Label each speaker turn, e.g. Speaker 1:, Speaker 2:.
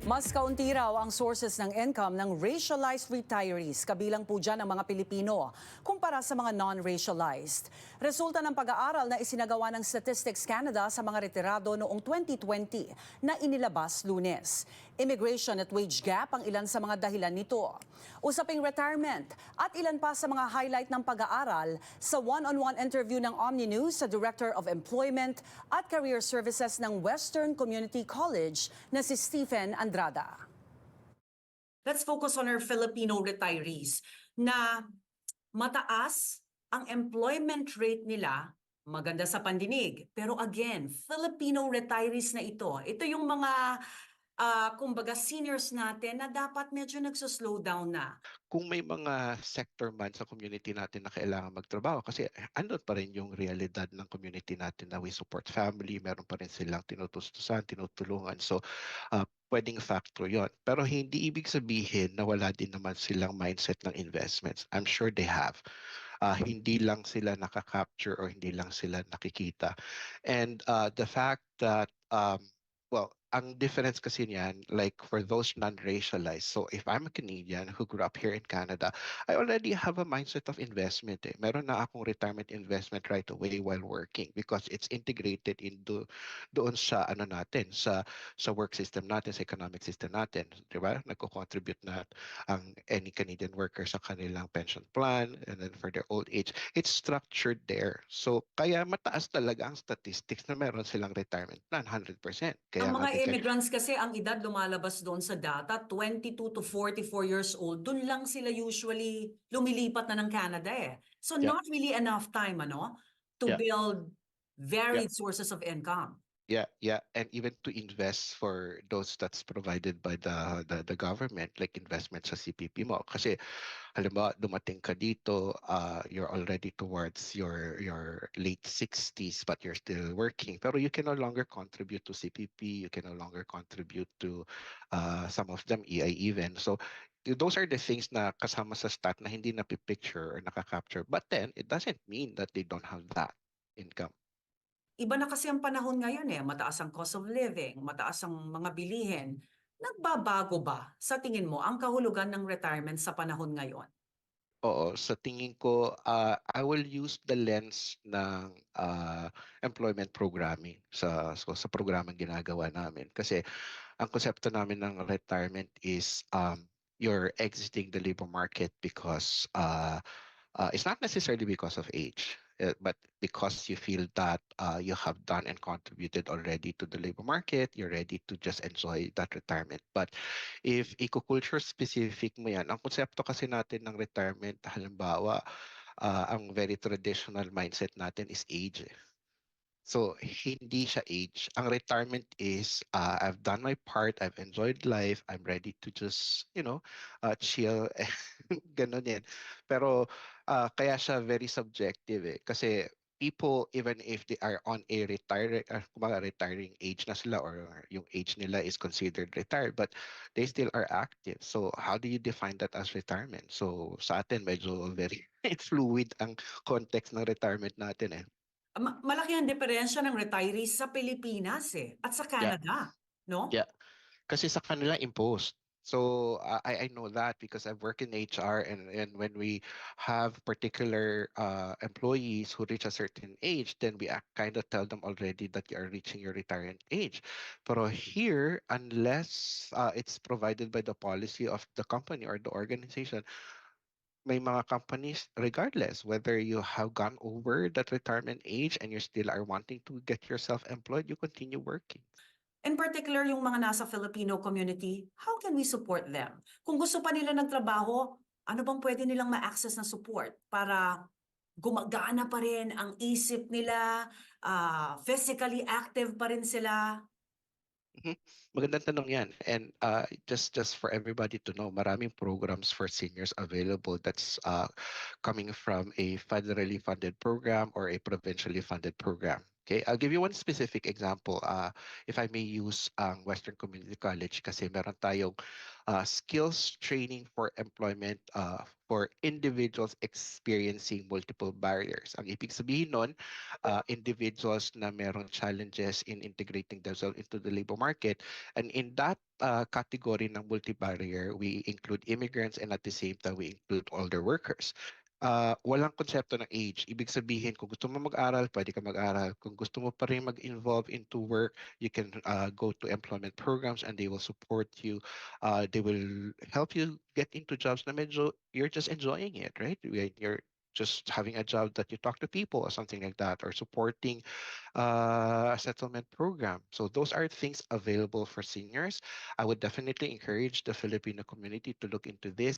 Speaker 1: Mas kaunti raw ang sources ng income ng racialized retirees, kabilang po dyan ang mga Pilipino, kumpara sa mga non-racialized. Resulta ng pag-aaral na isinagawa ng Statistics Canada sa mga retirado noong 2020 na inilabas Lunes. Immigration at wage gap ang ilan sa mga dahilan nito. Usaping retirement at ilan pa sa mga highlight ng pag-aaral sa one-on-one interview ng Omni News sa Director of Employment at Career Services ng Western Community College na si Stephen Andrada.
Speaker 2: Let's focus on our Filipino retirees na mataas ang employment rate nila, maganda sa pandinig. Pero again, Filipino retirees na ito yung mga kumbaga seniors natin na dapat medyo nagsuslow down na.
Speaker 3: Kung may mga sector man sa community natin na kailangan magtrabaho kasi andun pa rin yung realidad ng community natin na we support family, meron pa rin silang tinutustusan, tinutulungan. So, pwedeng factor yon. Pero hindi ibig sabihin na wala din naman silang mindset ng investments. I'm sure they have. Hindi lang sila nakaka-capture or hindi lang sila nakikita. And the fact that, ang difference kasi niyan, like for those non-racialized, so if I'm a Canadian who grew up here in Canada, I already have a mindset of investment. Meron na akong retirement investment right away while working because it's integrated into doon sa natin, sa work system natin, sa economic system natin, di ba? Nagko-contribute na ang any Canadian worker sa kanilang pension plan and then for their old age. It's structured there. So kaya mataas talaga ang statistics na meron silang retirement plan, 100%. Kaya
Speaker 2: Ang mga immigrants kasi ang edad lumalabas doon sa data, 22 to 44 years old, doon lang sila usually lumilipat na ng Canada eh. So not really enough time to build varied sources of income.
Speaker 3: Yeah, and even to invest for those that's provided by the government, like investment sa CPP mo. Kasi halimbawa dumating ka dito, you're already towards your late 60s but you're still working. Pero you can no longer contribute to CPP, you can no longer contribute to some of them EI even. So those are the things na kasama sa stat na hindi napipicture or nakaka-capture. But then it doesn't mean that they don't have that income.
Speaker 2: Iba na kasi ang panahon ngayon mataas ang cost of living, mataas ang mga bilihin. Nagbabago ba sa tingin mo ang kahulugan ng retirement sa panahon ngayon?
Speaker 3: Oo, sa tingin ko, I will use the lens ng employment programming sa programang ginagawa namin. Kasi ang konsepto namin ng retirement is you're exiting the labor market because it's not necessarily because of age, but because you feel that you have done and contributed already to the labor market, you're ready to just enjoy that retirement. But if eco-culture specific mo yan, ang konsepto kasi natin ng retirement, halimbawa, ang very traditional mindset natin is age. So, hindi siya age. Ang retirement is, I've done my part, I've enjoyed life, I'm ready to just, chill, ganun yan. Pero, kaya siya very subjective Kasi people, even if they are on a retiring age na sila or yung age nila is considered retired, but they still are active. So, how do you define that as retirement? So, sa atin, medyo very fluid ang context ng retirement natin
Speaker 2: Malaki ang diferensya ng retirees sa Pilipinas at sa Canada, no?
Speaker 3: Yeah. Kasi sa kanila imposed. So I know that because I've worked in HR and when we have particular employees who reach a certain age, then we kind of tell them already that you are reaching your retirement age. Pero here, unless it's provided by the policy of the company or the organization, may mga companies, regardless whether you have gone over that retirement age and you still are wanting to get yourself employed, you continue working.
Speaker 2: In particular, yung mga nasa Filipino community, how can we support them? Kung gusto pa nila ng trabaho, ano bang pwede nilang ma-access na support para gumagana pa rin ang isip nila, physically active pa rin sila?
Speaker 3: Magandang tanong yan. And just for everybody to know, maraming programs for seniors available that's coming from a federally funded program or a provincially funded program. Okay, I'll give you one specific example. If I may use Western Community College kasi meron tayong skills training for employment for individuals experiencing multiple barriers. Ang ibig sabihin nun, individuals na meron challenges in integrating themselves into the labor market. And in that category ng multi-barrier, we include immigrants and at the same time, we include older workers. Walang konsepto ng age. Ibig sabihin, kung gusto mo mag-aral, pwede ka mag-aral. Kung gusto mo pa rin mag-involve into work, you can go to employment programs and they will support you. They will help you get into jobs na medyo you're just enjoying it, right? You're just having a job that you talk to people or something like that, or supporting a settlement program. So those are things available for seniors. I would definitely encourage the Filipino community to look into this.